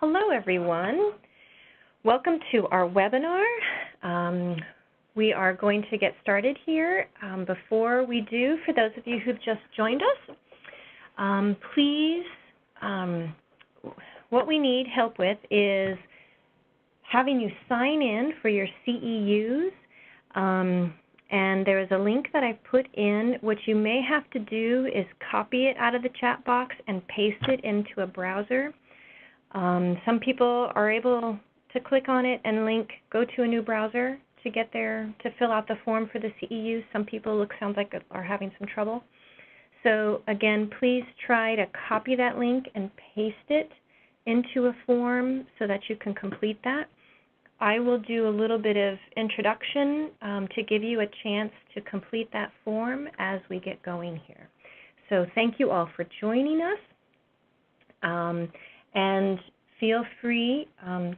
Hello, everyone. Welcome to our webinar. We are going to get started here. Before we do, for those of you who've just joined us, please, what we need help with is having you sign in for your CEUs. And there is a link that I've put in. What you may have to do is copy it out of the chat box and paste it into a browser. Some people are able to click on it and go to a new browser to get there to fill out the form for the CEUs. Some people sounds like are having some trouble. So again, please try to copy that link and paste it into a form so that you can complete that. I will do a little bit of introduction to give you a chance to complete that form as we get going here. So thank you all for joining us. And feel free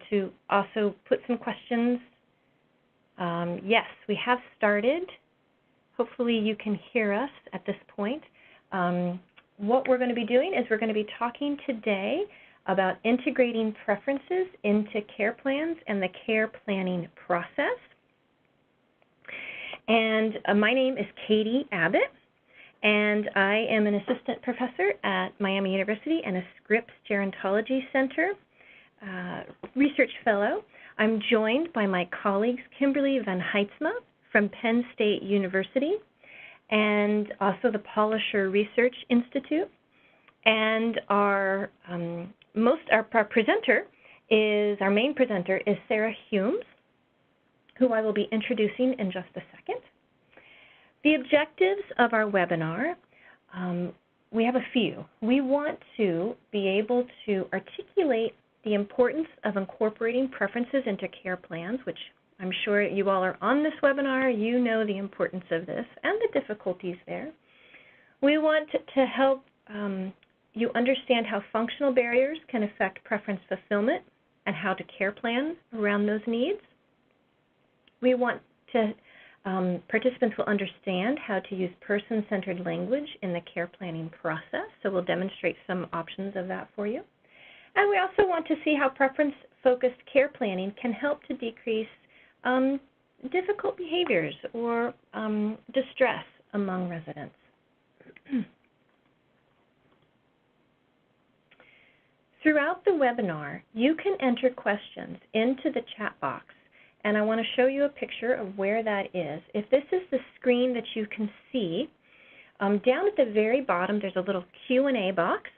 to also put some questions. Yes, we have started. Hopefully you can hear us at this point. What we're going to be doing is we're going to be talking today about integrating preferences into care plans and the care planning process. And my name is Katie Abbott, and I am an assistant professor at Miami University and a Scripps Gerontology Center research fellow. I'm joined by my colleagues Kimberly Van Heitzma from Penn State University and also the Polisher Research Institute. And our main presenter is Sarah Humes, who I will be introducing in just a second. The objectives of our webinar, we have a few. We want to be able to articulate the importance of incorporating preferences into care plans, which I'm sure you all are on this webinar. You know the importance of this and the difficulties there. We want to help you understand how functional barriers can affect preference fulfillment and how to care plan around those needs. We want to participants will understand how to use person-centered language in the care planning process, so we'll demonstrate some options of that for you. And we also want to see how preference-focused care planning can help to decrease difficult behaviors or distress among residents. Throughout the webinar, you can enter questions into the chat box, and I want to show you a picture of where that is. If this is the screen that you can see, down at the very bottom there's a little Q&A box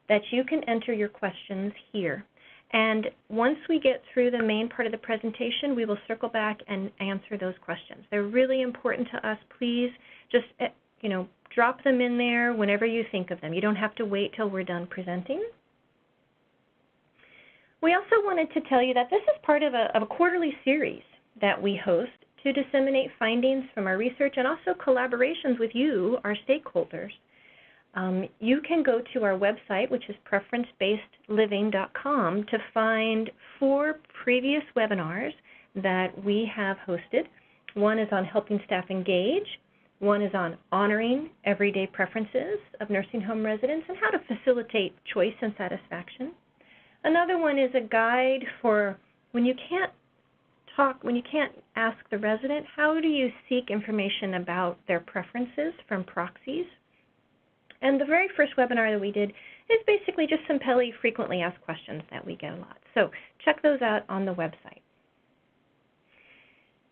that you can enter your questions here. And once we get through the main part of the presentation, we will circle back and answer those questions. They're really important to us. Please just drop them in there whenever you think of them. You don't have to wait till we're done presenting. We also wanted to tell you that this is part of a quarterly series that we host to disseminate findings from our research and also collaborations with you, our stakeholders. You can go to our website, which is preference-based-living.com, to find 4 previous webinars that we have hosted. One is on helping staff engage. One is on honoring everyday preferences of nursing home residents and how to facilitate choice and satisfaction. Another one is a guide for when you can't ask the resident, how do you seek information about their preferences from proxies? And the very first webinar that we did is basically just some PELI frequently asked questions that we get a lot. So check those out on the website.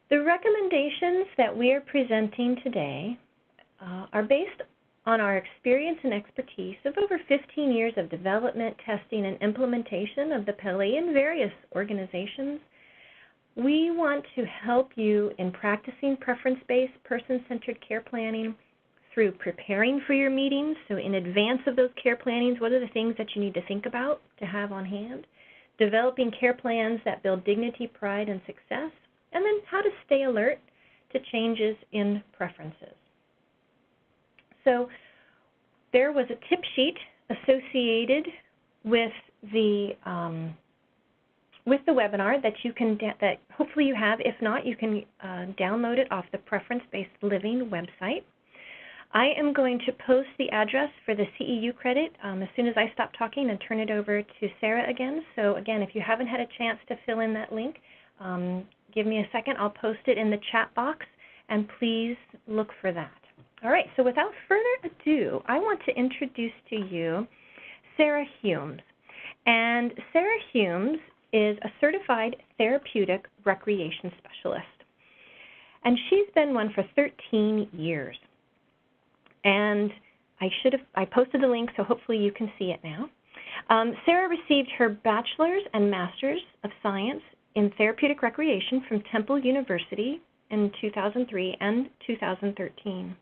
The recommendations that we are presenting today are based on our experience and expertise of over 15 years of development, testing, and implementation of the PELI in various organizations. We want to help you in practicing preference-based, person-centered care planning through preparing for your meetings. So in advance of those care plannings, what are the things that you need to think about to have on hand? Developing care plans that build dignity, pride, and success. And then how to stay alert to changes in preferences. So there was a tip sheet associated with the webinar that you can that hopefully you have. If not, you can download it off the Preference-Based Living website. I am going to post the address for the CEU credit as soon as I stop talking and turn it over to Sarah again. So again, if you haven't had a chance to fill in that link, give me a second. I'll post it in the chat box, and please look for that. All right, so without further ado, I want to introduce to you Sarah Humes. And Sarah Humes is a certified therapeutic recreation specialist. And she's been one for 13 years. And I posted the link, so hopefully you can see it now. Sarah received her bachelor's and master's of science in therapeutic recreation from Temple University in 2003 and 2013.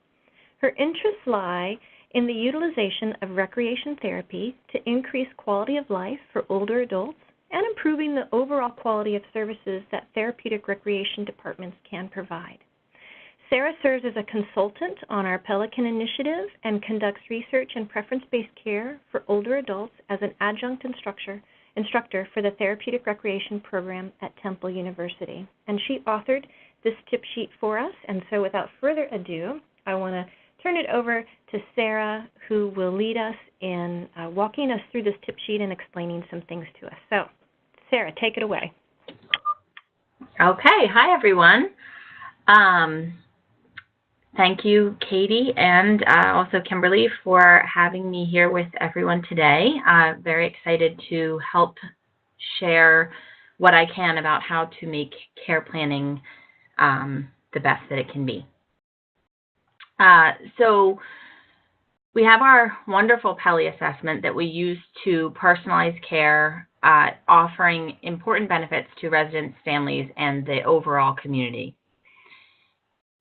Her interests lie in the utilization of recreation therapy to increase quality of life for older adults and improving the overall quality of services that therapeutic recreation departments can provide. Sarah serves as a consultant on our Pelican initiative and conducts research in preference-based care for older adults as an adjunct instructor for the therapeutic recreation program at Temple University. And she authored this tip sheet for us, and so without further ado, I want to turn it over to Sarah, who will lead us in walking us through this tip sheet and explaining some things to us. So, Sarah, take it away. Okay. Hi, everyone. Thank you, Katie, and also Kimberly, for having me here with everyone today. Very excited to help share what I can about how to make care planning the best that it can be. So we have our wonderful PELI assessment that we use to personalize care, offering important benefits to residents, families, and the overall community.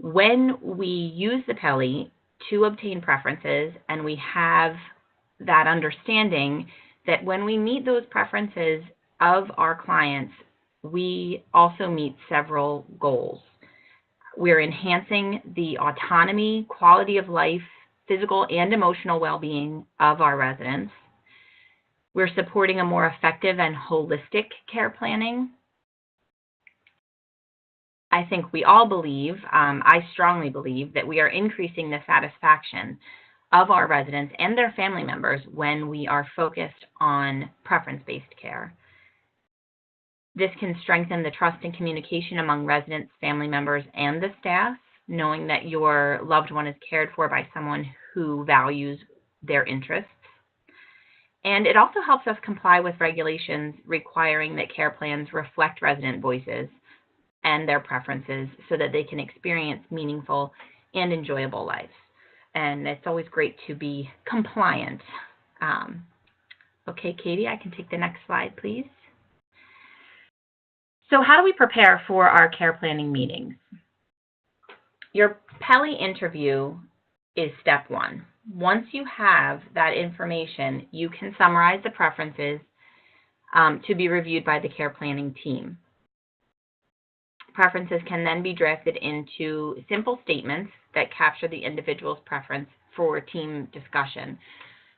When we use the PELI to obtain preferences, and we have that understanding that when we meet those preferences of our clients, we also meet several goals. We're enhancing the autonomy, quality of life, physical and emotional well-being of our residents. We're supporting a more effective and holistic care planning. I think we all believe, I strongly believe, that we are increasing the satisfaction of our residents and their family members when we are focused on preference-based care. This can strengthen the trust and communication among residents, family members, and the staff, knowing that your loved one is cared for by someone who values their interests. And it also helps us comply with regulations requiring that care plans reflect resident voices and their preferences so that they can experience meaningful and enjoyable lives. And it's always great to be compliant. Okay, Katie, I can take the next slide, please. So how do we prepare for our care planning meetings? Your PELI interview is step one. Once you have that information, you can summarize the preferences to be reviewed by the care planning team. Preferences can then be drafted into simple statements that capture the individual's preference for team discussion.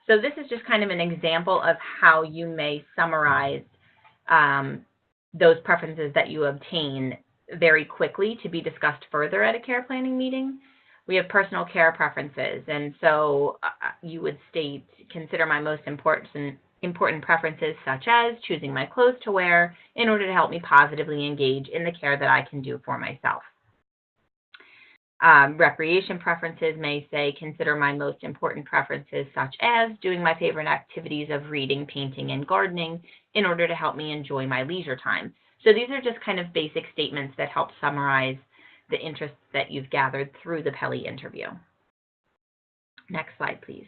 So this is just kind of an example of how you may summarize those preferences that you obtain very quickly to be discussed further at a care planning meeting. We have personal care preferences, and so you would state, consider my most important preferences, such as choosing my clothes to wear in order to help me positively engage in the care that I can do for myself. Recreation preferences may say, consider my most important preferences, such as doing my favorite activities of reading, painting, and gardening in order to help me enjoy my leisure time. So these are just kind of basic statements that help summarize the interests that you've gathered through the PELI interview. Next slide, please.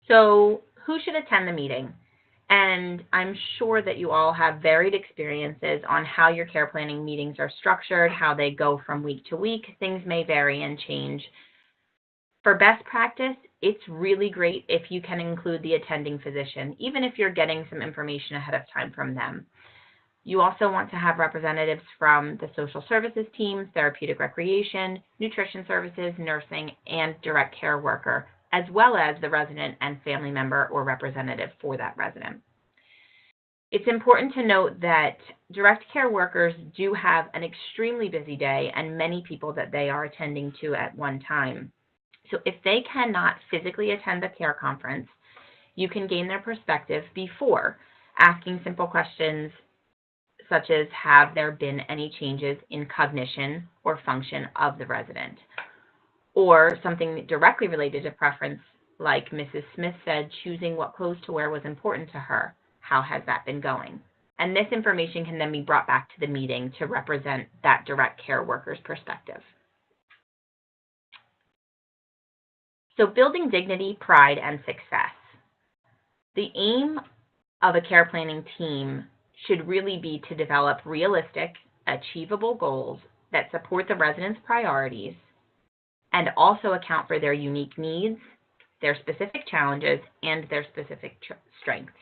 So who should attend the meeting? And I'm sure that you all have varied experiences on how your care planning meetings are structured, how they go from week to week. Things may vary and change. For best practice, it's really great if you can include the attending physician, even if you're getting some information ahead of time from them. You also want to have representatives from the social services team, therapeutic recreation, nutrition services, nursing, and direct care worker, as well as the resident and family member or representative for that resident. It's important to note that direct care workers do have an extremely busy day and many people that they are attending to at one time. So if they cannot physically attend the care conference, you can gain their perspective before asking simple questions such as, have there been any changes in cognition or function of the resident? Or something directly related to preference, like Mrs. Smith said, choosing what clothes to wear was important to her. How has that been going? And this information can then be brought back to the meeting to represent that direct care worker's perspective. So building dignity, pride, and success. The aim of a care planning team should really be to develop realistic, achievable goals that support the residents' priorities and also account for their unique needs, their specific challenges, and their specific strengths.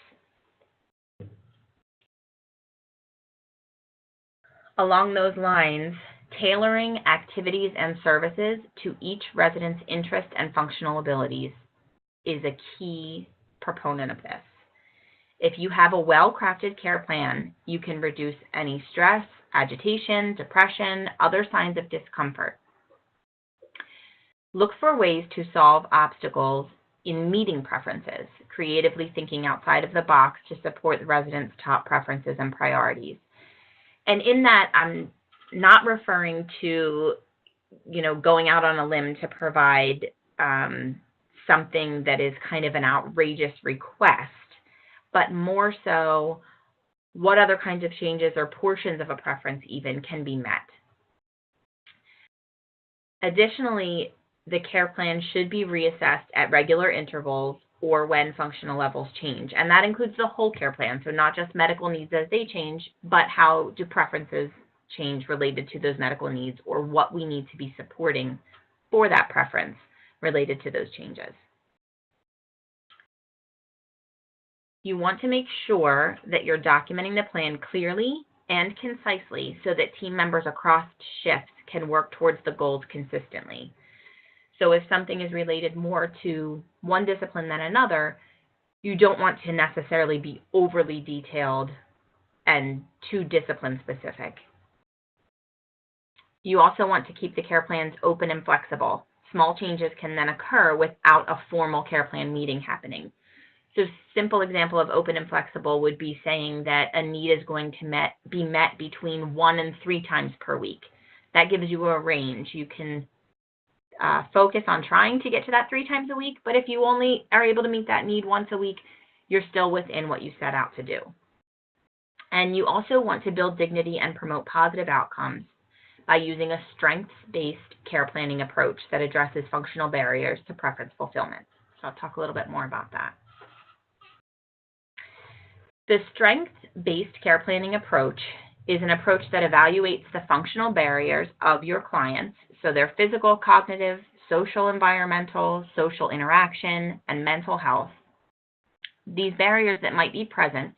Along those lines, tailoring activities and services to each resident's interest and functional abilities is a key proponent of this. If you have a well-crafted care plan, you can reduce any stress, agitation, depression, other signs of discomfort. Look for ways to solve obstacles in meeting preferences, creatively thinking outside of the box to support the residents' top preferences and priorities. And in that, I'm not referring to, going out on a limb to provide something that is kind of an outrageous request, but more so what other kinds of changes or portions of a preference even can be met. Additionally, the care plan should be reassessed at regular intervals or when functional levels change. And that includes the whole care plan, so not just medical needs as they change, but how do preferences change related to those medical needs, or what we need to be supporting for that preference related to those changes. You want to make sure that you're documenting the plan clearly and concisely so that team members across shifts can work towards the goals consistently. So if something is related more to one discipline than another, you don't want to necessarily be overly detailed and too discipline specific. You also want to keep the care plans open and flexible. Small changes can then occur without a formal care plan meeting happening. So a simple example of open and flexible would be saying that a need is going to be met between 1 and 3 times per week. That gives you a range. You can focus on trying to get to that 3 times a week, but if you only are able to meet that need once a week, you're still within what you set out to do. And you also want to build dignity and promote positive outcomes by using a strengths-based care planning approach that addresses functional barriers to preference fulfillment. So I'll talk a little bit more about that. The strengths-based care planning approach is an approach that evaluates the functional barriers of your clients, so their physical, cognitive, social, environmental, social interaction, and mental health, these barriers that might be present,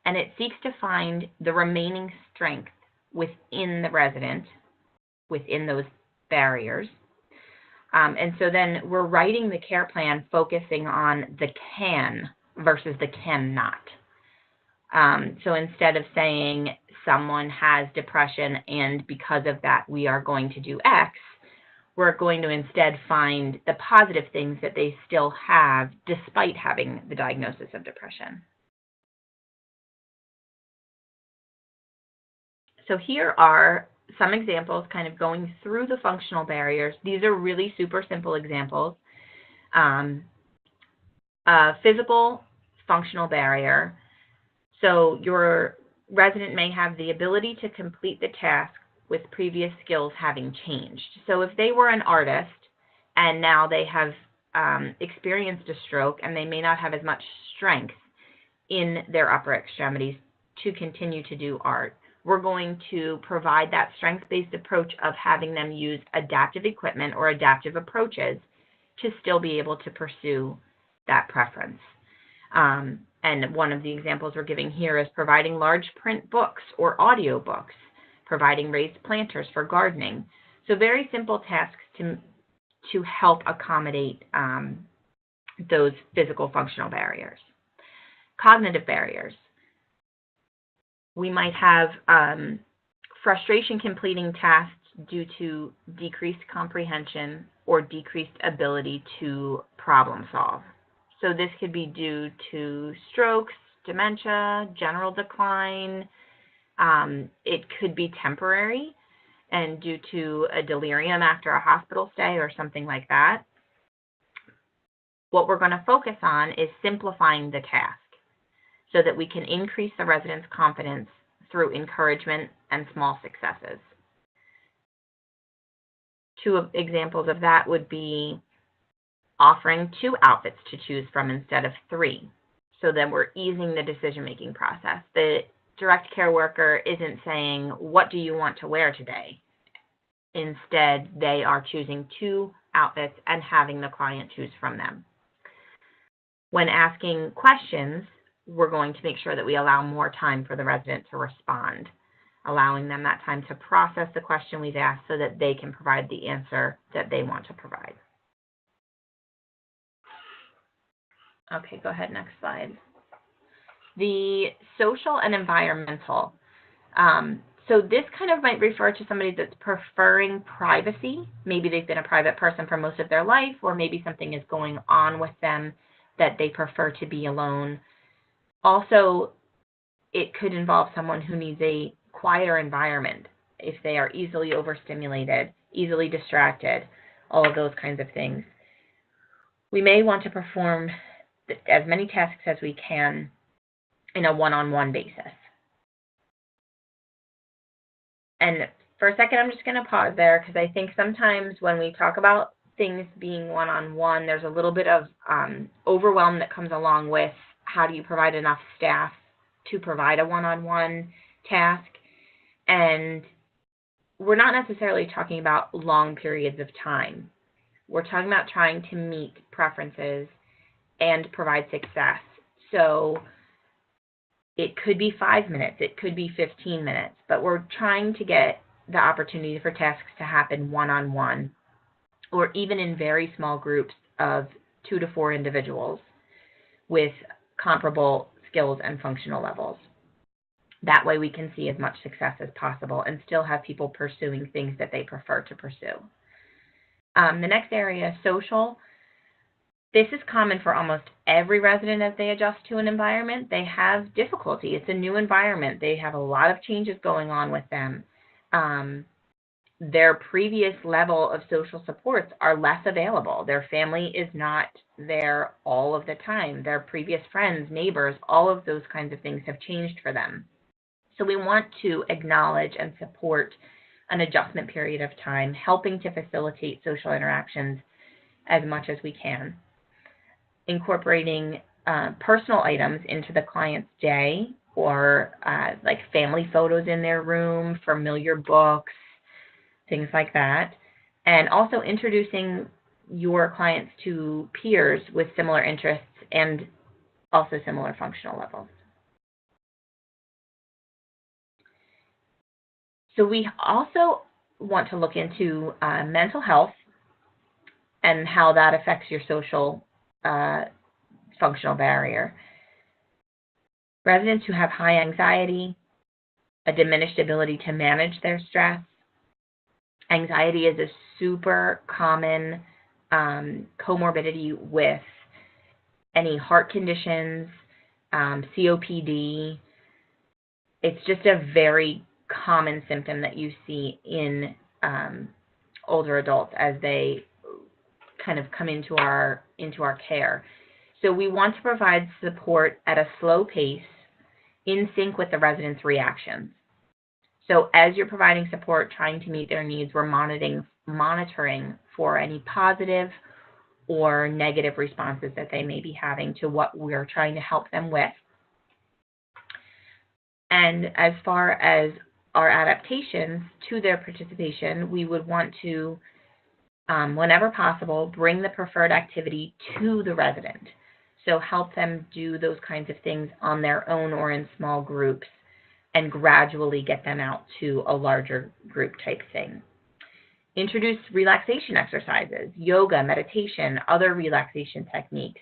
and it seeks to find the remaining strength within the resident, within those barriers. And so then we're writing the care plan focusing on the can versus the cannot. So instead of saying someone has depression and because of that we are going to do X, we're going to instead find the positive things that they still have despite having the diagnosis of depression. So here are some examples kind of going through the functional barriers. These are really super simple examples. Physical functional barrier. So your resident may have the ability to complete the task with previous skills having changed. So if they were an artist and now they have experienced a stroke and they may not have as much strength in their upper extremities to continue to do art, we're going to provide that strength-based approach of having them use adaptive equipment or adaptive approaches to still be able to pursue that preference. And one of the examples we're giving here is providing large print books or audio books, providing raised planters for gardening. So very simple tasks to help accommodate those physical functional barriers. Cognitive barriers. We might have frustration completing tasks due to decreased comprehension or decreased ability to problem solve. So this could be due to strokes, dementia, general decline. It could be temporary and due to a delirium after a hospital stay or something like that. What we're going to focus on is simplifying the task so that we can increase the resident's confidence through encouragement and small successes. Two examples of that would be offering 2 outfits to choose from instead of 3. So then we're easing the decision-making process. The direct care worker isn't saying, what do you want to wear today? Instead, they are choosing 2 outfits and having the client choose from them. When asking questions, we're going to make sure that we allow more time for the resident to respond, allowing them that time to process the question we've asked so that they can provide the answer that they want to provide. Okay, go ahead, next slide. The social and environmental. So this kind of might refer to somebody that's preferring privacy. Maybe they've been a private person for most of their life, or maybe something is going on with them that they prefer to be alone. Also, it could involve someone who needs a quieter environment if they are easily overstimulated, easily distracted, all of those kinds of things. We may want to perform as many tasks as we can in a one-on-one basis. And for a second, I'm just going to pause there because I think sometimes when we talk about things being one-on-one, there's a little bit of overwhelm that comes along with how do you provide enough staff to provide a one-on-one task. And we're not necessarily talking about long periods of time. We're talking about trying to meet preferences and provide success. So it could be 5 minutes, it could be 15 minutes, but we're trying to get the opportunity for tasks to happen one-on-one, or even in very small groups of 2 to 4 individuals with comparable skills and functional levels. That way we can see as much success as possible and still have people pursuing things that they prefer to pursue. The next area, social. This is common for almost every resident as they adjust to an environment. They have difficulty. It's a new environment. They have a lot of changes going on with them. Their previous level of social supports are less available. Their family is not there all of the time. Their previous friends, neighbors, all of those kinds of things have changed for them. So we want to acknowledge and support an adjustment period of time, helping to facilitate social interactions as much as we can. Incorporating personal items into the client's day, or like family photos in their room, familiar books, things like that. And also introducing your clients to peers with similar interests and also similar functional levels. So we also want to look into mental health and how that affects your social functional barrier. Residents who have high anxiety, a diminished ability to manage their stress. Anxiety is a super common comorbidity with any heart conditions, COPD. It's just a very common symptom that you see in older adults as they kind of come into our care. So we want to provide support at a slow pace in sync with the residents' reactions. So as you're providing support, trying to meet their needs, we're monitoring for any positive or negative responses that they may be having to what we're trying to help them with. And as far as our adaptations to their participation, we would want to, whenever possible, bring the preferred activity to the resident. So help them do those kinds of things on their own or in small groups and gradually get them out to a larger group type thing. Introduce relaxation exercises, yoga, meditation, other relaxation techniques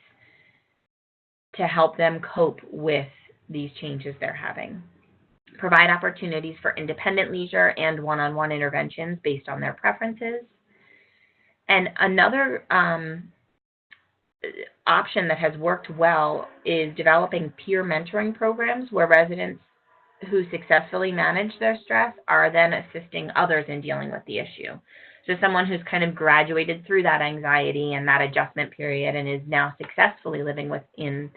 to help them cope with these changes they're having. provide opportunities for independent leisure and one-on-one interventions based on their preferences. And another option that has worked well is developing peer mentoring programs where residents who successfully manage their stress are then assisting others in dealing with the issue. So someone who's kind of graduated through that anxiety and that adjustment period and is now successfully living within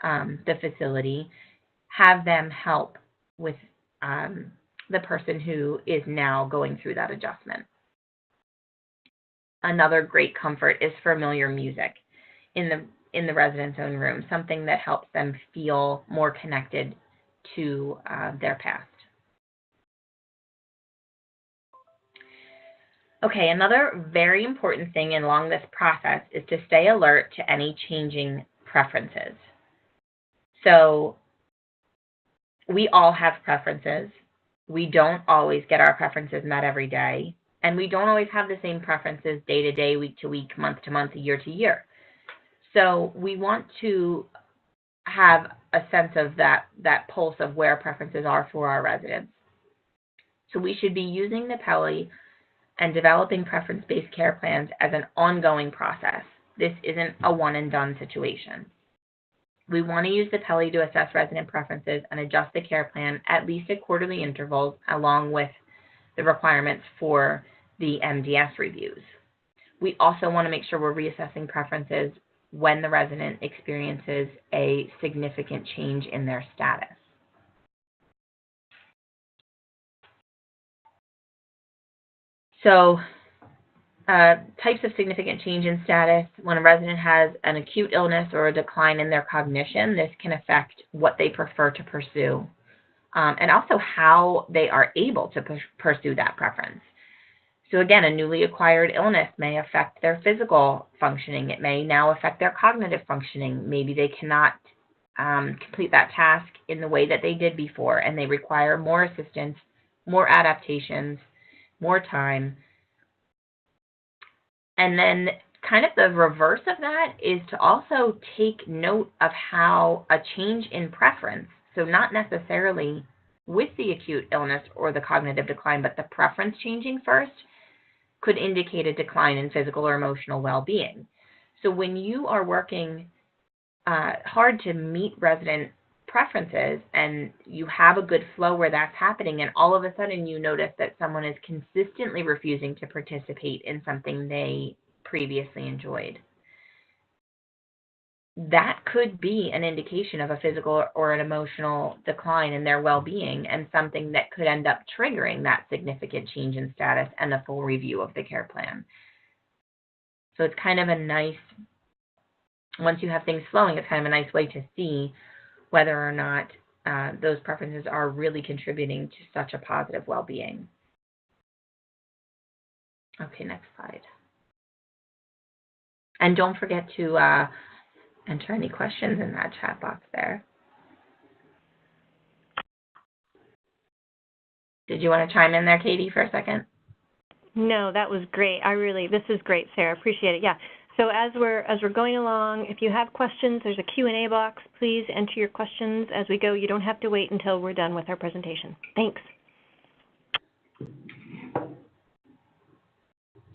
the facility, have them help with the person who is now going through that adjustment. Another great comfort is familiar music in the resident's own room, something that helps them feel more connected to their past. Okay, another very important thing along this process is to stay alert to any changing preferences. So we all have preferences. We don't always get our preferences met every day, and we don't always have the same preferences day to day, week to week, month to month, year to year. So we want to have a sense of that pulse of where preferences are for our residents. So we should be using the PELI and developing preference-based care plans as an ongoing process. This isn't a one-and-done situation. We want to use the PELI to assess resident preferences and adjust the care plan at least at quarterly intervals, along with the requirements for the MDS reviews. We also want to make sure we're reassessing preferences when the resident experiences a significant change in their status. So, types of significant change in status. When a resident has an acute illness or a decline in their cognition, this can affect what they prefer to pursue, and also how they are able to pursue that preference. So again, a newly acquired illness may affect their physical functioning. It may now affect their cognitive functioning. Maybe they cannot complete that task in the way that they did before, and they require more assistance, more adaptations, more time. And then kind of the reverse of that is to also take note of how a change in preference, so not necessarily with the acute illness or the cognitive decline, but the preference changing first, could indicate a decline in physical or emotional well-being. So when you are working hard to meet resident preferences and you have a good flow where that's happening, and all of a sudden you notice that someone is consistently refusing to participate in something they previously enjoyed, that could be an indication of a physical or an emotional decline in their well-being, and something that could end up triggering that significant change in status and a full review of the care plan. So it's kind of a nice, once you have things flowing, it's kind of a nice way to see whether or not those preferences are really contributing to such a positive well-being. Okay, next slide. And don't forget to enter any questions in that chat box there. Did you want to chime in there, Katie, for a second? No, that was great. This is great, Sarah. Appreciate it. Yeah. So as we're going along, if you have questions, there's a Q&A box. Please enter your questions as we go. You don't have to wait until we're done with our presentation. Thanks.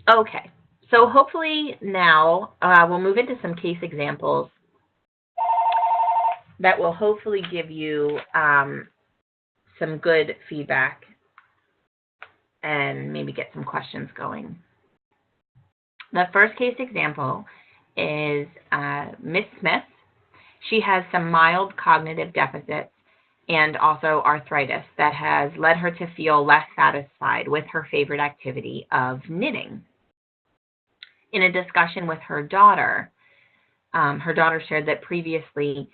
Okay. So hopefully now we'll move into some case examples that will hopefully give you some good feedback and maybe get some questions going. The first case example is Miss Smith. She has some mild cognitive deficits and also arthritis that has led her to feel less satisfied with her favorite activity of knitting. In a discussion with her daughter shared that previously,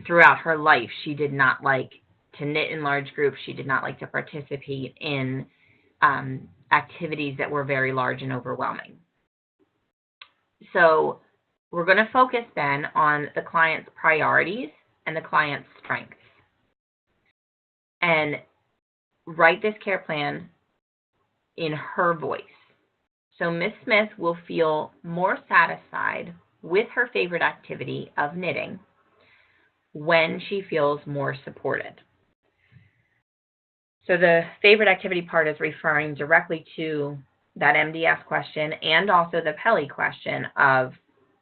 throughout her life, she did not like to knit in large groups. She did not like to participate in activities that were very large and overwhelming. So we're going to focus then on the client's priorities and the client's strengths, and write this care plan in her voice. So Ms. Smith will feel more satisfied with her favorite activity of knitting when she feels more supported. So the favorite activity part is referring directly to that MDS question and also the PELI question of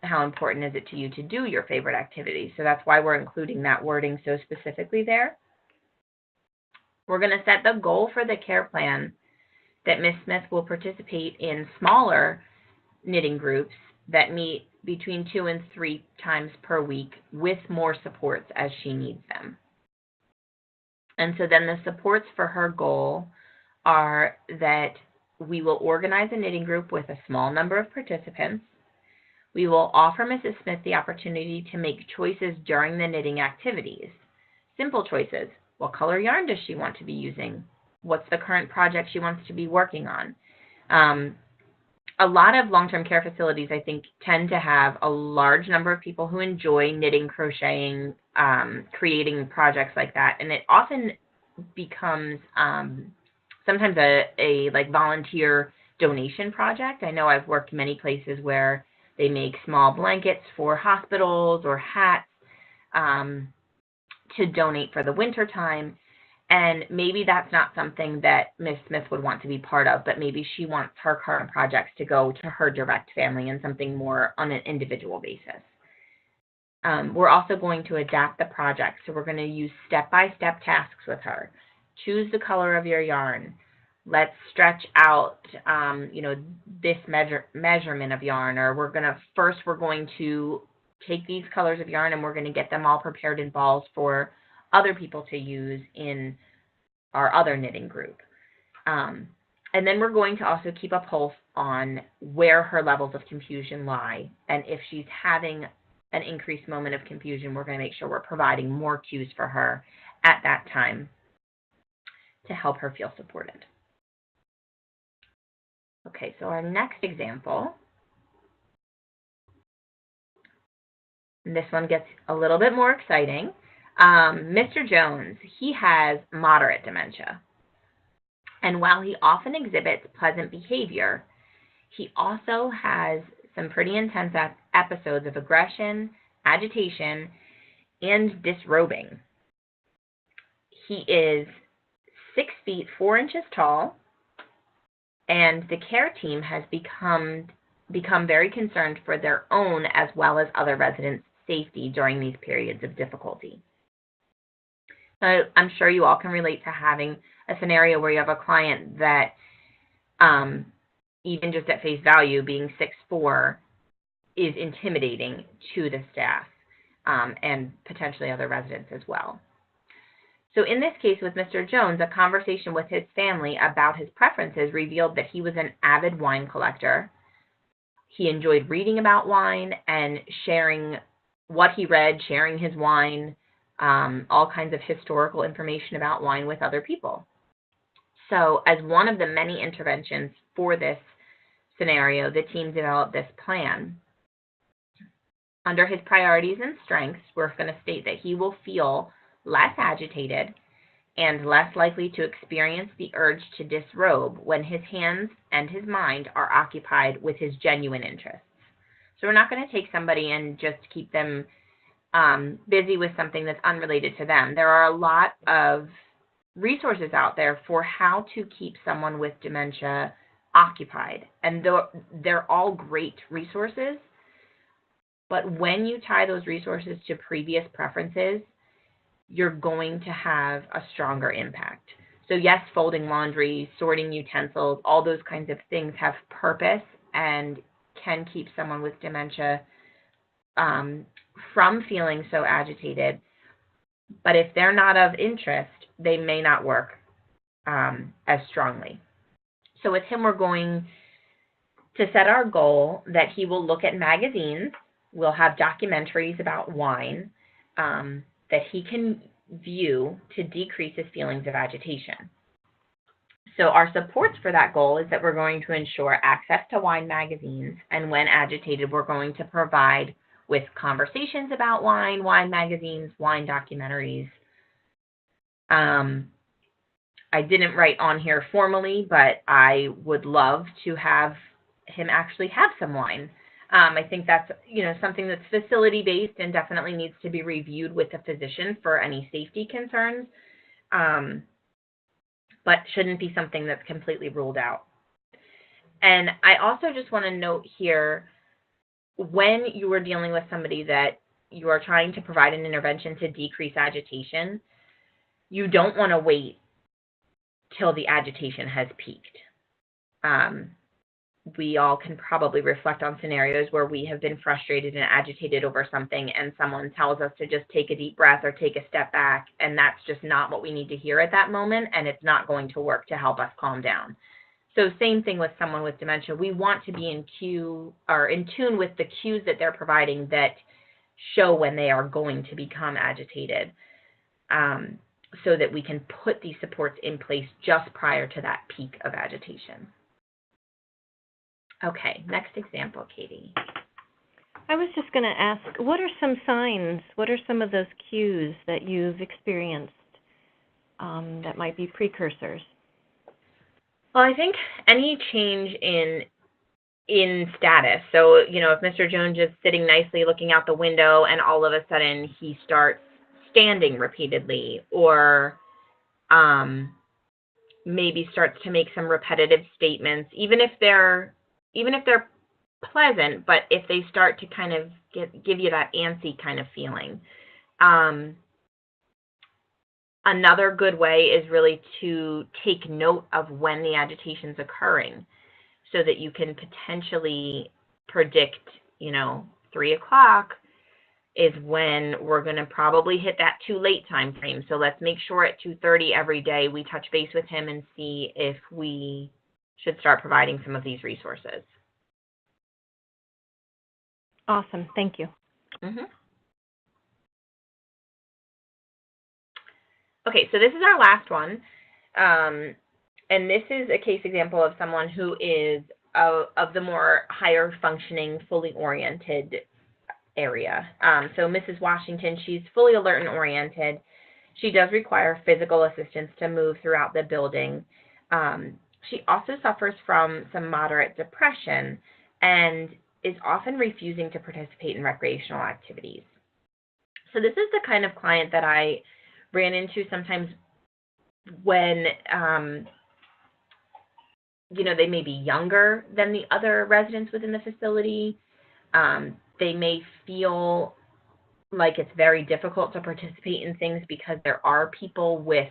how important is it to you to do your favorite activity. So that's why we're including that wording so specifically there. We're going to set the goal for the care plan that Ms. Smith will participate in smaller knitting groups that meet between 2 and 3 times per week with more supports as she needs them. And so then the supports for her goal are that we will organize a knitting group with a small number of participants. We will offer Mrs. Smith the opportunity to make choices during the knitting activities. Simple choices. What color yarn does she want to be using? What's the current project she wants to be working on? A lot of long-term care facilities, I think, tend to have a large number of people who enjoy knitting, crocheting, creating projects like that, and it often becomes sometimes a like volunteer donation project. I know I've worked many places where they make small blankets for hospitals or hats to donate for the winter time. And maybe that's not something that Ms. Smith would want to be part of, but maybe she wants her current projects to go to her direct family and something more on an individual basis. We're also going to adapt the project. So we're going to use step-by-step tasks with her. Choose the color of your yarn. Let's stretch out, this measurement of yarn, or we're going to take these colors of yarn and we're going to get them all prepared in balls for other people to use in our other knitting group. And then we're going to also keep a pulse on where her levels of confusion lie. And if she's having an increased moment of confusion, we're going to make sure we're providing more cues for her at that time to help her feel supported. Okay, so our next example, and this one gets a little bit more exciting. Mr. Jones, he has moderate dementia. And while he often exhibits pleasant behavior, he also has some pretty intense episodes of aggression, agitation, and disrobing. He is 6 feet 4 inches tall, and the care team has become very concerned for their own as well as other residents' safety during these periods of difficulty. I'm sure you all can relate to having a scenario where you have a client that, even just at face value, being 6'4", is intimidating to the staff and potentially other residents as well. So in this case with Mr. Jones, a conversation with his family about his preferences revealed that he was an avid wine collector. He enjoyed reading about wine and sharing what he read, sharing his wine, all kinds of historical information about wine with other people. So as one of the many interventions for this scenario, the team developed this plan. Under his priorities and strengths, we're going to state that he will feel less agitated and less likely to experience the urge to disrobe when his hands and his mind are occupied with his genuine interests. So we're not going to take somebody and just keep them busy with something that's unrelated to them. There are a lot of resources out there for how to keep someone with dementia occupied, and they're all great resources, but when you tie those resources to previous preferences, you're going to have a stronger impact. So yes, folding laundry, sorting utensils, all those kinds of things have purpose and can keep someone with dementia from feeling so agitated. But if they're not of interest, they may not work as strongly. So with him, we're going to set our goal that he will look at magazines. We'll have documentaries about wine that he can view to decrease his feelings of agitation. So our supports for that goal is that we're going to ensure access to wine magazines, and when agitated, we're going to provide with conversations about wine, wine magazines, wine documentaries. I didn't write on here formally, but I would love to have him actually have some wine. I think that's something that's facility-based and definitely needs to be reviewed with the physician for any safety concerns. but shouldn't be something that's completely ruled out. And I also just want to note here, when you are dealing with somebody that you are trying to provide an intervention to decrease agitation, you don't want to wait till the agitation has peaked. We all can probably reflect on scenarios where we have been frustrated and agitated over something, and someone tells us to just take a deep breath or take a step back, and that's just not what we need to hear at that moment, and it's not going to work to help us calm down. So same thing with someone with dementia. We want to be in tune with the cues that they're providing that show when they are going to become agitated, so that we can put these supports in place just prior to that peak of agitation. Okay, next example, Katie. I was just going to ask, what are some signs, what are some of those cues that you've experienced that might be precursors? Well, I think any change in status. So, if Mr. Jones is sitting nicely looking out the window and all of a sudden he starts standing repeatedly, or maybe starts to make some repetitive statements, even if they're pleasant, but if they start to kind of give you that antsy kind of feeling. Another good way is really to take note of when the agitation's occurring, so that you can potentially predict, 3 o'clock is when we're going to probably hit that too late time frame. So let's make sure at 2:30 every day we touch base with him and see if we should start providing some of these resources. Awesome. Thank you. Okay, so this is our last one. And this is a case example of someone who is of the more higher functioning, fully oriented area. So Mrs. Washington, she's fully alert and oriented. She does require physical assistance to move throughout the building. She also suffers from some moderate depression and is often refusing to participate in recreational activities. So this is the kind of client that I ran into sometimes when they may be younger than the other residents within the facility. They may feel like it's very difficult to participate in things because there are people with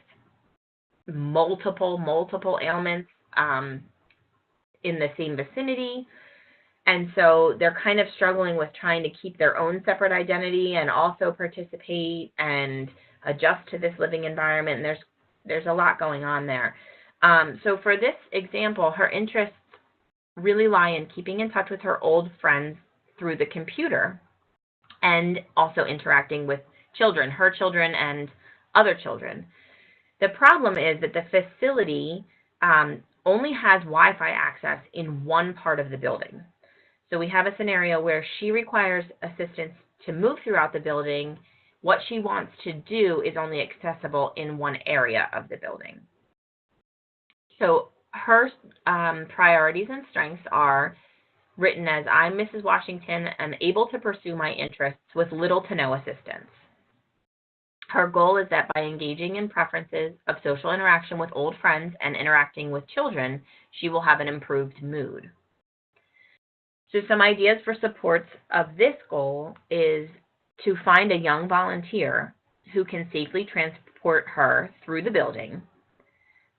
multiple ailments in the same vicinity. And so they're kind of struggling with trying to keep their own separate identity and also participate and adjust to this living environment. And there's a lot going on there. So for this example, her interests really lie in keeping in touch with her old friends through the computer and also interacting with children, her children and other children. The problem is that the facility only has Wi-Fi access in one part of the building. So we have a scenario where she requires assistance to move throughout the building. What she wants to do is only accessible in one area of the building. So her priorities and strengths are written as, I'm Mrs. Washington and able to pursue my interests with little to no assistance. Her goal is that by engaging in preferences of social interaction with old friends and interacting with children, she will have an improved mood. So some ideas for supports of this goal is to find a young volunteer who can safely transport her through the building,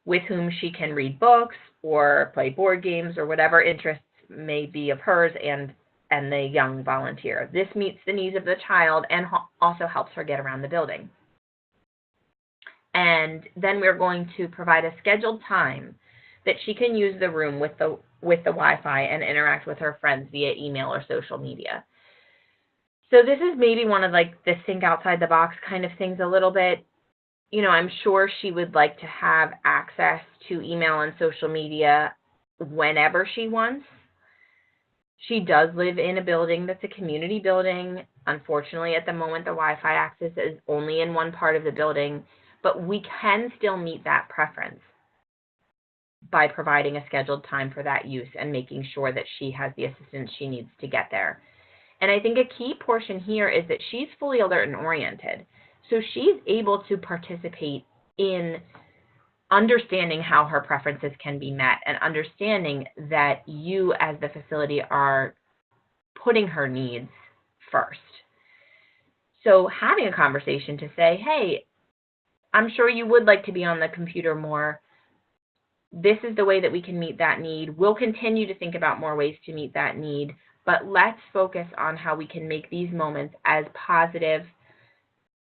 with whom she can read books or play board games or whatever interests may be of hers and the young volunteer. This meets the needs of the child and also helps her get around the building. And then we're going to provide a scheduled time that she can use the room with the Wi-Fi and interact with her friends via email or social media. So this is maybe one of the think outside the box kind of things a little bit. I'm sure she would like to have access to email and social media whenever she wants. She does live in a building that's a community building. Unfortunately, at the moment, the Wi-Fi access is only in one part of the building, but we can still meet that preference by providing a scheduled time for that use and making sure that she has the assistance she needs to get there. And I think a key portion here is that she's fully alert and oriented. So she's able to participate in understanding how her preferences can be met and understanding that you as the facility are putting her needs first. So having a conversation to say, hey, I'm sure you would like to be on the computer more. This is the way that we can meet that need. We'll continue to think about more ways to meet that need, but let's focus on how we can make these moments as positive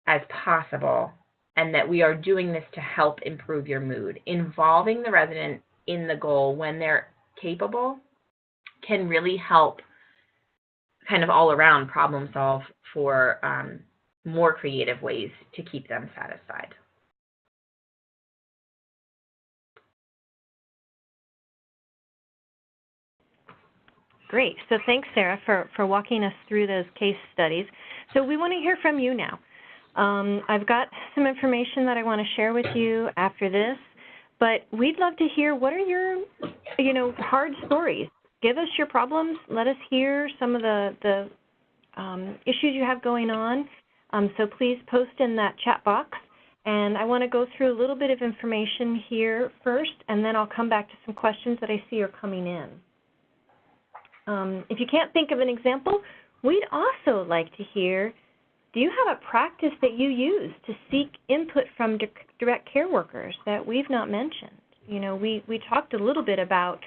as possible, and that we are doing this to help improve your mood. Involving the resident in the goal when they're capable can really help kind of all around problem solve for more creative ways to keep them satisfied. Great. So thanks, Sarah, for walking us through those case studies. So we want to hear from you now. I've got some information that I want to share with you after this, but we'd love to hear what are your, hard stories. Give us your problems. Let us hear some of the issues you have going on. So please post in that chat box. And I want to go through a little bit of information here first, and then I'll come back to some questions that I see are coming in. If you can't think of an example, we'd also like to hear, do you have a practice that you use to seek input from direct care workers that we've not mentioned? We talked a little bit about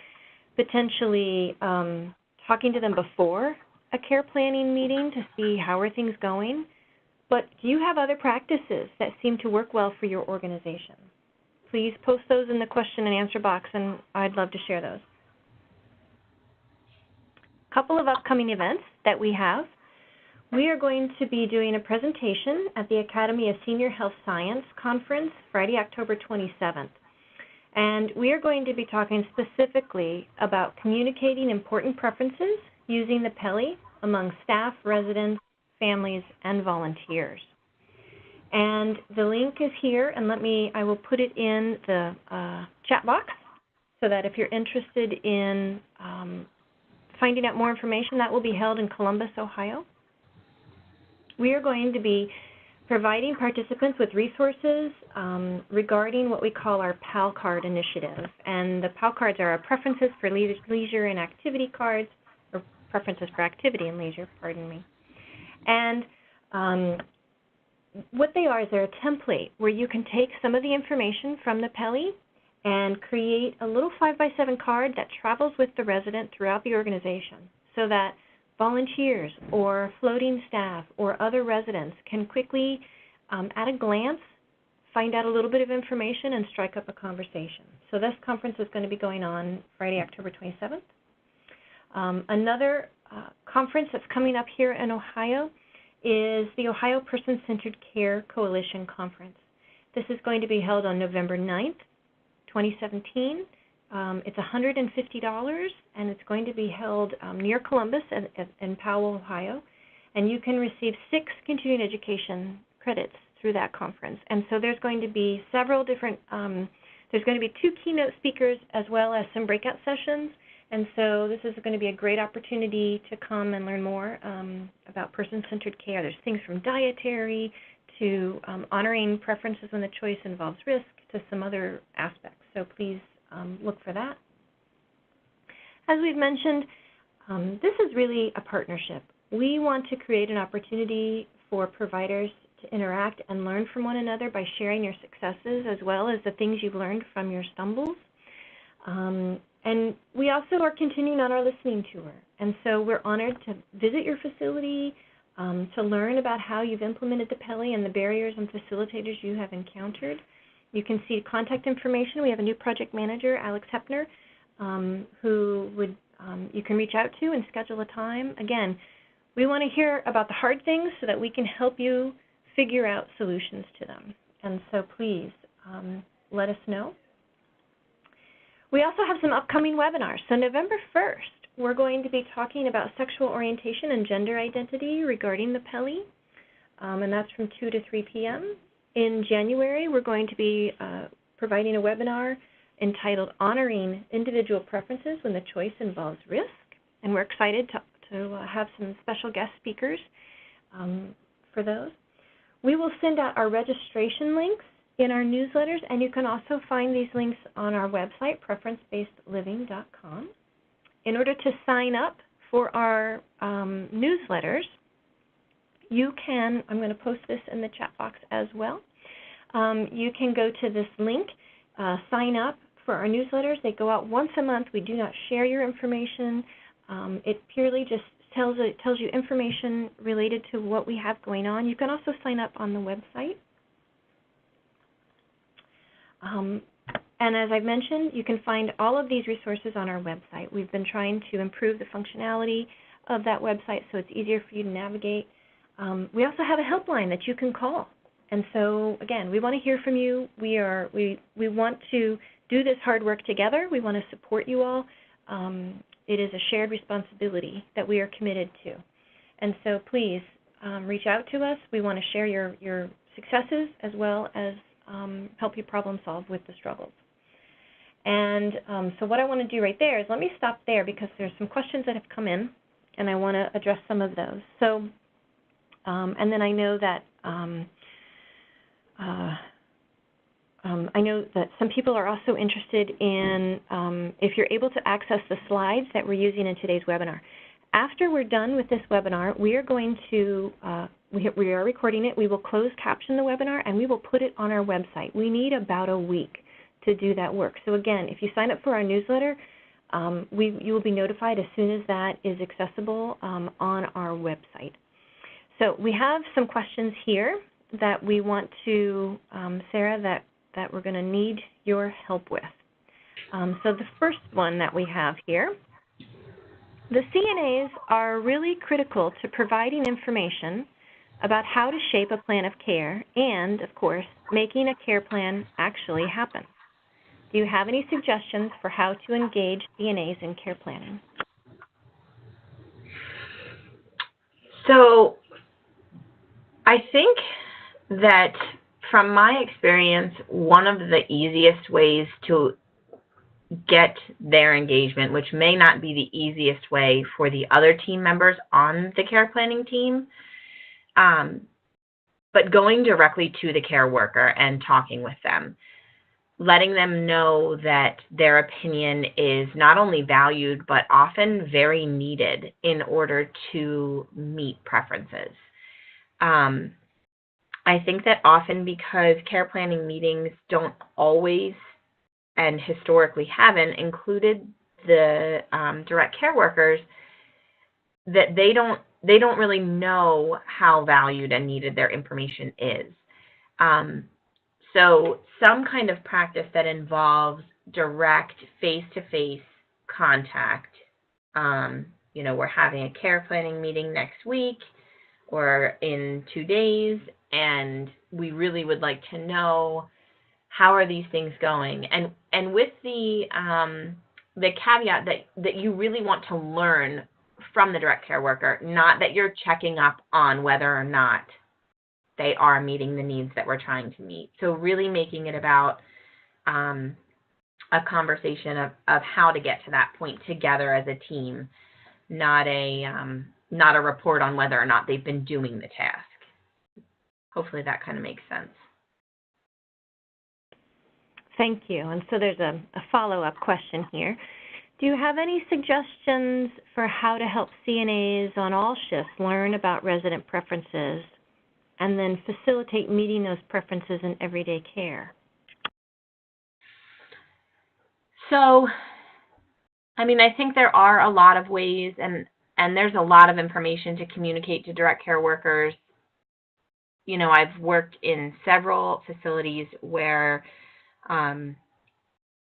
potentially talking to them before a care planning meeting to see how are things going, but do you have other practices that seem to work well for your organization? Please post those in the question and answer box, and I'd love to share those. Couple of upcoming events that we have. We are going to be doing a presentation at the Academy of Senior Health Science Conference Friday, October 27th. And we are going to be talking specifically about communicating important preferences using the PELI among staff, residents, families, and volunteers. And the link is here, and I will put it in the chat box so that if you're interested in finding out more information, that will be held in Columbus, Ohio. We are going to be providing participants with resources regarding what we call our PAL card initiative. And the PAL cards are our preferences for leisure and activity cards, or preferences for activity and leisure, pardon me. And what they are is they're a template where you can take some of the information from the PELI and create a little 5x7 card that travels with the resident throughout the organization so that volunteers or floating staff or other residents can quickly, at a glance, find out a little bit of information and strike up a conversation. So this conference is going to be going on Friday, October 27th. Another conference that's coming up here in Ohio is the Ohio Person-Centered Care Coalition Conference. This is going to be held on November 9th, 2017. It's $150, and it's going to be held near Columbus in Powell, Ohio. And you can receive 6 continuing education credits through that conference. And so there's going to be several different, there's going to be 2 keynote speakers as well as some breakout sessions. And so this is going to be a great opportunity to come and learn more about person-centered care. There's things from dietary to honoring preferences when the choice involves risk to some other aspects. So please look for that. As we've mentioned, this is really a partnership. We want to create an opportunity for providers to interact and learn from one another by sharing your successes as well as the things you've learned from your stumbles. And we also are continuing on our listening tour. And so we're honored to visit your facility, to learn about how you've implemented the PELI and the barriers and facilitators you have encountered. You can see contact information. We have a new project manager, Alex Hepner, who you can reach out to and schedule a time. Again, we want to hear about the hard things so that we can help you figure out solutions to them. And so please let us know. We also have some upcoming webinars. So November 1st, we're going to be talking about sexual orientation and gender identity regarding the PELI, and that's from 2 to 3 p.m. In January, we're going to be providing a webinar entitled Honoring Individual Preferences When the Choice Involves Risk, and we're excited to have some special guest speakers for those. We will send out our registration links in our newsletters, and you can also find these links on our website, preference-based-living.com. In order to sign up for our newsletters, you can, I'm going to post this in the chat box as well, you can go to this link, sign up for our newsletters. They go out once a month. We do not share your information. It purely just tells you information related to what we have going on. You can also sign up on the website. And as I've mentioned, you can find all of these resources on our website. We've been trying to improve the functionality of that website so it's easier for you to navigate. We also have a helpline that you can call. And so, again, we want to hear from you. We want to do this hard work together. We want to support you all. It is a shared responsibility that we are committed to. And so please reach out to us. We want to share your successes as well as help you problem solve with the struggles. And so what I want to do right there is let me stop there because there's some questions that have come in, and I want to address some of those. So, and then I know that some people are also interested in if you're able to access the slides that we're using in today's webinar. After we're done with this webinar, we are going to, we are recording it. We will close caption the webinar, and we will put it on our website. We need about a week to do that work. So again, if you sign up for our newsletter, you will be notified as soon as that is accessible on our website. So we have some questions here that we want to, Sarah, that we're going to need your help with. So the first one that we have here, the CNAs are really critical to providing information about how to shape a plan of care and, of course, making a care plan actually happen. Do you have any suggestions for how to engage CNAs in care planning? So I think that from my experience, one of the easiest ways to get their engagement, which may not be the easiest way for the other team members on the care planning team, but going directly to the care worker and talking with them, letting them know that their opinion is not only valued, but often very needed in order to meet preferences. I think that often because care planning meetings don't always and historically haven't included the direct care workers, that they don't really know how valued and needed their information is. So some kind of practice that involves direct face-to-face contact. We're having a care planning meeting next week or in 2 days, and we really would like to know how are these things going, and with the caveat that you really want to learn from the direct care worker, not that you're checking up on whether or not they are meeting the needs that we're trying to meet. So really making it about a conversation of how to get to that point together as a team, not a report on whether or not they've been doing the task. Hopefully that kind of makes sense. Thank you. And so there's a follow-up question here. Do you have any suggestions for how to help CNAs on all shifts learn about resident preferences and then facilitate meeting those preferences in everyday care? So, I think there are a lot of ways, and there's a lot of information to communicate to direct care workers. I've worked in several facilities where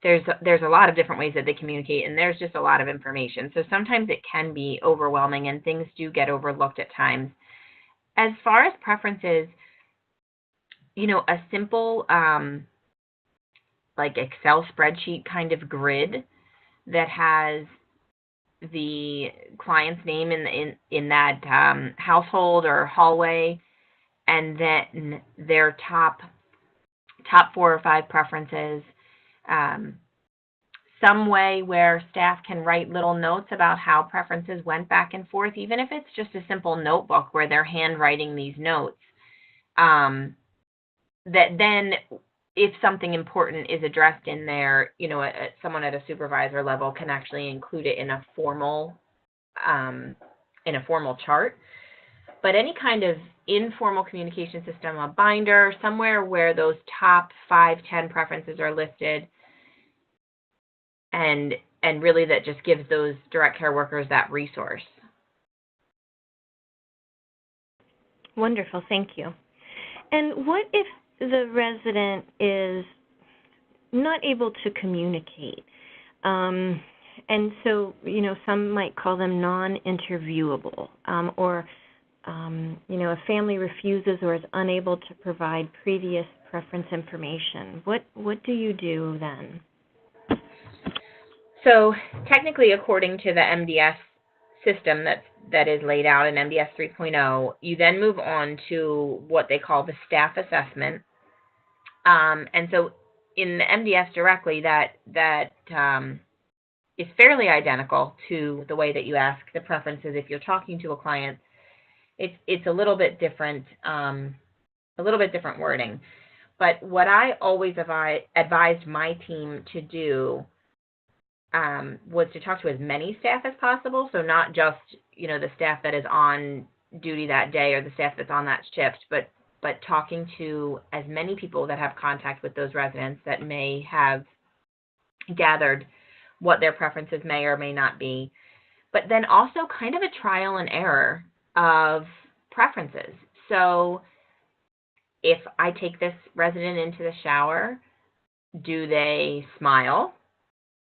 there's a lot of different ways that they communicate, and there's just a lot of information. So sometimes it can be overwhelming, and things do get overlooked at times. As far as preferences, a simple like Excel spreadsheet kind of grid that has the client's name in that household or hallway, and then their top 4 or 5 preferences, some way where staff can write little notes about how preferences went back and forth, even if it's just a simple notebook where they're handwriting these notes, that then if something important is addressed in there, someone at a supervisor level can actually include it in a formal chart. But any kind of informal communication system, a binder, somewhere where those top 5, 10 preferences are listed, and really that just gives those direct care workers that resource. Wonderful, thank you. And what if the resident is not able to communicate? And so, some might call them non-interviewable, or a family refuses or is unable to provide previous preference information. What do you do then? So technically, according to the MDS system that is laid out in MDS 3.0, you then move on to what they call the staff assessment. And so in the MDS directly, that is fairly identical to the way that you ask the preferences if you're talking to a client. It's a little bit different, wording. But what I always advised my team to do was to talk to as many staff as possible. So not just the staff that is on duty that day or the staff that's on that shift, but talking to as many people that have contact with those residents that may have gathered what their preferences may or may not be. But then also kind of a trial and error of preferences. So if I take this resident into the shower, do they smile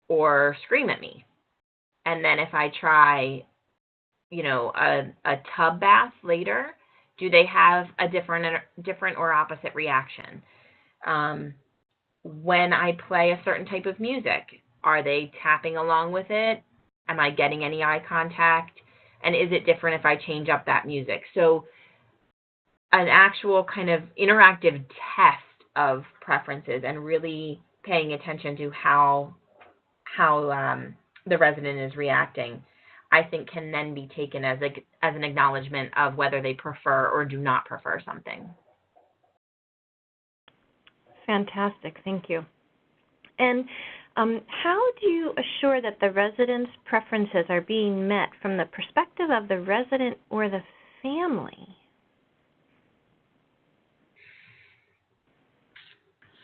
or scream at me? And then if I try, a tub bath later, do they have a different or opposite reaction? When I play a certain type of music, are they tapping along with it? Am I getting any eye contact? And is it different if I change up that music? So an actual kind of interactive test of preferences and really paying attention to how the resident is reacting, I think can then be taken as an acknowledgement of whether they prefer or do not prefer something. Fantastic, thank you. And how do you assure that the resident's preferences are being met from the perspective of the resident or the family?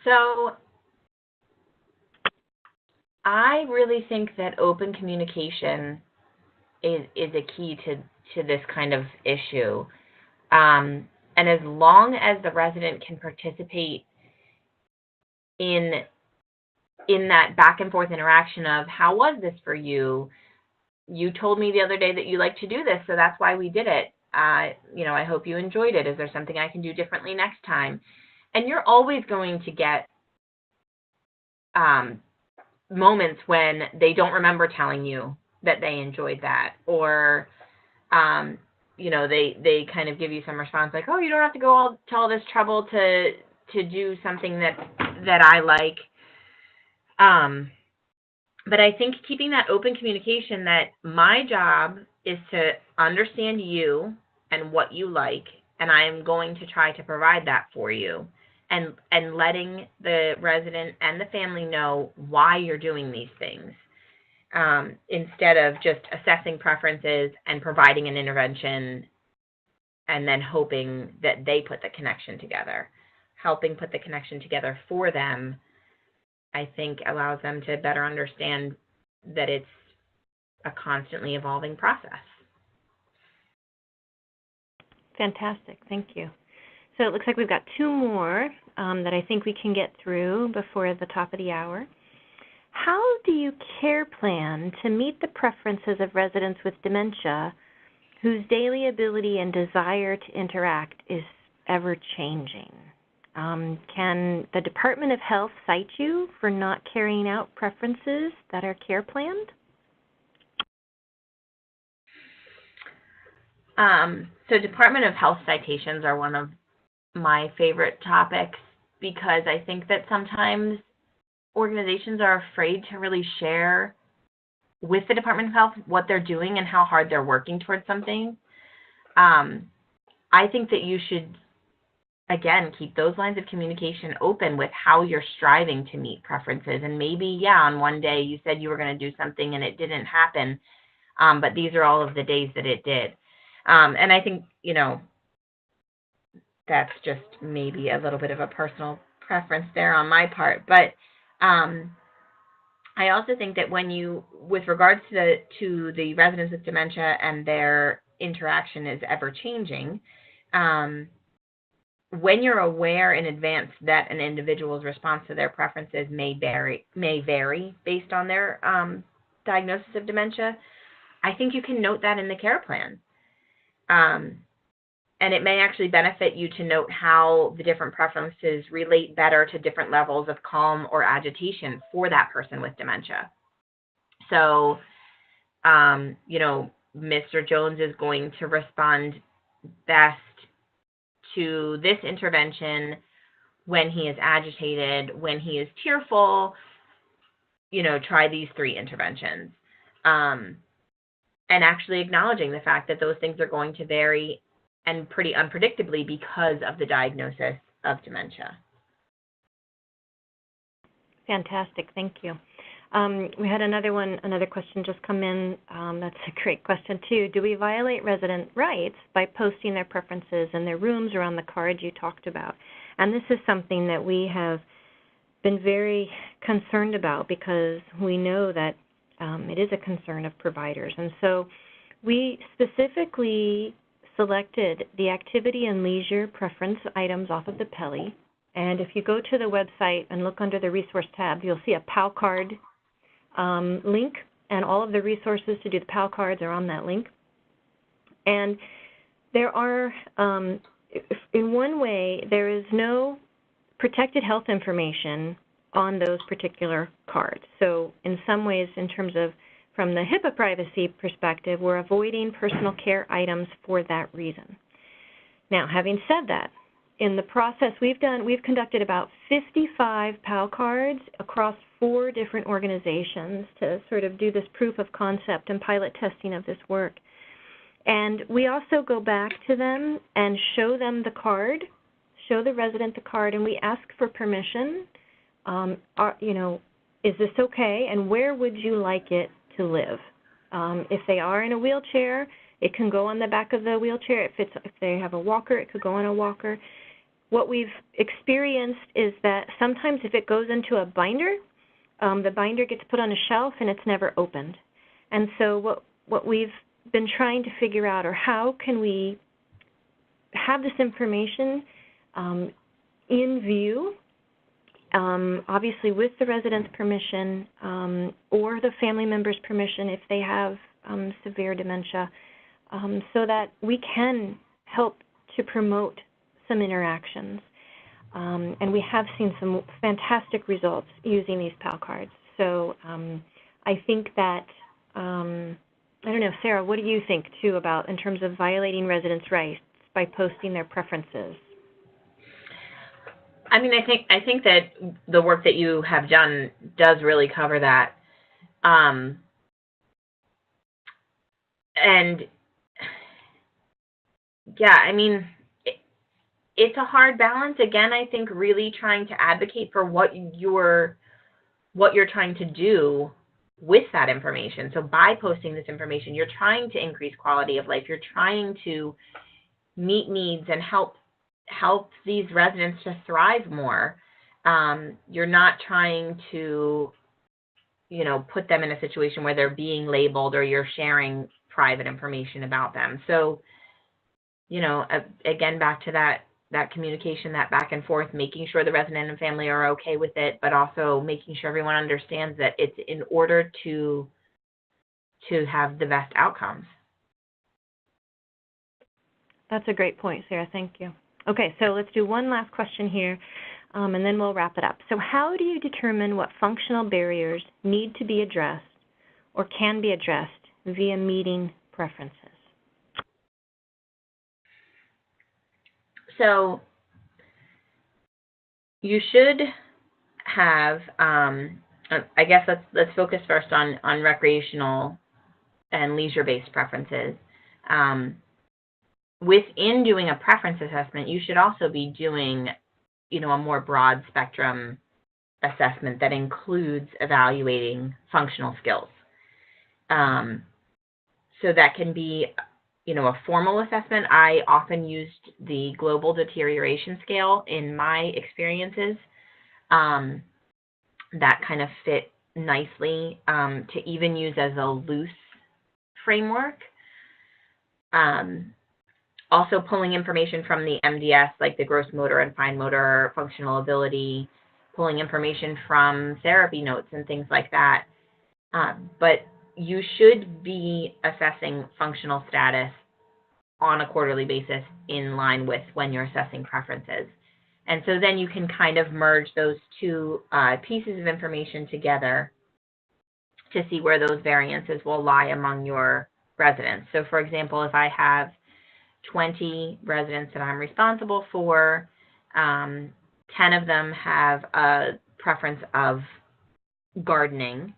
So I really think that open communication is a key to this kind of issue. And as long as the resident can participate in that back and forth interaction of, how was this for you? You told me the other day that you like to do this, so that's why we did it. I hope you enjoyed it. Is there something I can do differently next time? And you're always going to get moments when they don't remember telling you that they enjoyed that, or they kind of give you some response like, oh, you don't have to go to all this trouble to do something that I like. But I think keeping that open communication, that my job is to understand you and what you like, and I am going to try to provide that for you, and letting the resident and the family know why you're doing these things, instead of just assessing preferences and providing an intervention and then hoping that they put the connection together. Helping put the connection together for them, I think, allows them to better understand that it's a constantly evolving process. Fantastic, thank you. So it looks like we've got 2 more that I think we can get through before the top of the hour. How do you care plan to meet the preferences of residents with dementia whose daily ability and desire to interact is ever-changing? Can the Department of Health cite you for not carrying out preferences that are care planned? So Department of Health citations are one of my favorite topics, because I think that sometimes organizations are afraid to really share with the Department of Health what they're doing and how hard they're working towards something. I think that you should again, keep those lines of communication open with how you're striving to meet preferences. And maybe, yeah, on one day you said you were going to do something and it didn't happen, but these are all of the days that it did. And I think, that's just maybe a little bit of a personal preference there on my part. But I also think that with regards to the residents with dementia and their interaction is ever changing, when you're aware in advance that an individual's response to their preferences may vary based on their diagnosis of dementia, I think you can note that in the care plan. And it may actually benefit you to note how the different preferences relate better to different levels of calm or agitation for that person with dementia. So, Mr. Jones is going to respond best to this intervention when he is agitated. When he is tearful, try these 3 interventions. And actually acknowledging the fact that those things are going to vary and pretty unpredictably because of the diagnosis of dementia. Fantastic, thank you. We had another question just come in. That's a great question too. Do we violate resident rights by posting their preferences in their rooms or on the cards you talked about? And this is something that we have been very concerned about because we know that it is a concern of providers. And so we specifically selected the activity and leisure preference items off of the PELI. And if you go to the website and look under the resource tab, you'll see a PAL card link, and all of the resources to do the PAL cards are on that link. And there are, in one way, there is no protected health information on those particular cards. So in some ways, in terms of from the HIPAA privacy perspective, we're avoiding personal care items for that reason. Now, having said that, in the process we've conducted about 55 PAL cards across 4 different organizations to sort of do this proof of concept and pilot testing of this work. And we also go back to them and show them the card, show the resident the card, and we ask for permission. Is this okay, and where would you like it to live? If they are in a wheelchair, it can go on the back of the wheelchair. If they have a walker, it could go on a walker. What we've experienced is that sometimes if it goes into a binder, the binder gets put on a shelf and it's never opened. And so what we've been trying to figure out are how can we have this information in view, obviously with the resident's permission or the family member's permission if they have severe dementia, so that we can help to promote some interactions. And we have seen some fantastic results using these PAL cards. So I think that, I don't know, Sarah, what do you think, too, about in terms of violating residents' rights by posting their preferences? I mean, I think that the work that you have done does really cover that. And, yeah, I mean, it's a hard balance. Again, I think really trying to advocate for what you're trying to do with that information. So by posting this information, you're trying to increase quality of life. You're trying to meet needs and help these residents to thrive more. You're not trying to, put them in a situation where they're being labeled or you're sharing private information about them. So, again, back to that communication, that back and forth, making sure the resident and family are okay with it, but also making sure everyone understands that it's in order to have the best outcomes. That's a great point, Sarah. Thank you. Okay, so let's do one last question here, and then we'll wrap it up. So how do you determine what functional barriers need to be addressed or can be addressed via meeting preferences? So you should have, I guess let's focus first on recreational and leisure-based preferences. within doing a preference assessment, you should also be doing, a more broad spectrum assessment that includes evaluating functional skills. So that can be, a formal assessment. I often used the Global Deterioration Scale in my experiences. That kind of fit nicely to even use as a loose framework. Also pulling information from the MDS, like the gross motor and fine motor functional ability, pulling information from therapy notes and things like that. But you should be assessing functional status on a quarterly basis in line with when you're assessing preferences. And so then you can kind of merge those two pieces of information together to see where those variances will lie among your residents. So for example, if I have 20 residents that I'm responsible for, 10 of them have a preference of gardening,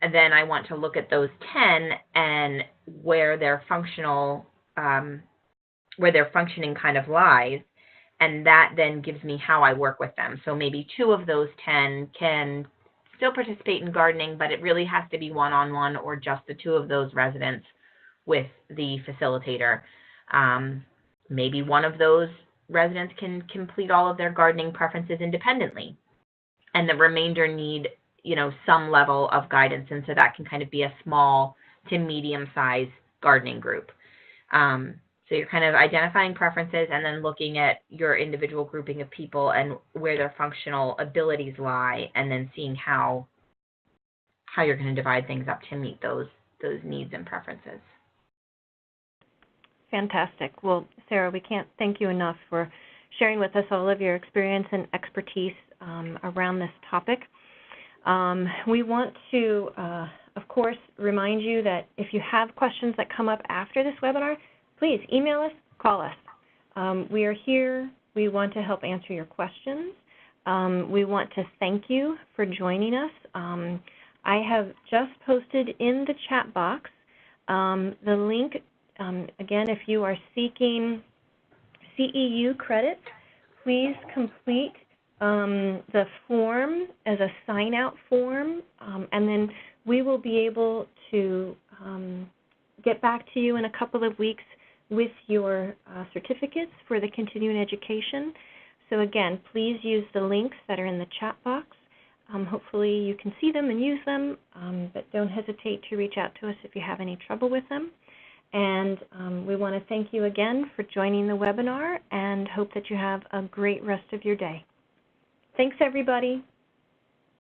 and then I want to look at those 10 and where their functioning kind of lies, and that then gives me how I work with them. So maybe 2 of those 10 can still participate in gardening, but it really has to be one-on-one or just the 2 of those residents with the facilitator. Maybe one of those residents can complete all of their gardening preferences independently, and the remainder need, some level of guidance, and so that can kind of be a small to medium-sized gardening group. So you're kind of identifying preferences and then looking at your individual grouping of people and where their functional abilities lie, and then seeing how you're going to divide things up to meet those needs and preferences. Fantastic. Well, Sarah, we can't thank you enough for sharing with us all of your experience and expertise around this topic. We want to, of course, remind you that if you have questions that come up after this webinar, please email us, call us. We are here. We want to help answer your questions. We want to thank you for joining us. I have just posted in the chat box the link. Again, if you are seeking CEU credits, please complete the form as a sign-out form, and then we will be able to get back to you in a couple of weeks with your certificates for the continuing education. So again, please use the links that are in the chat box. Hopefully you can see them and use them, but don't hesitate to reach out to us if you have any trouble with them. And we want to thank you again for joining the webinar and hope that you have a great rest of your day. Thanks, everybody.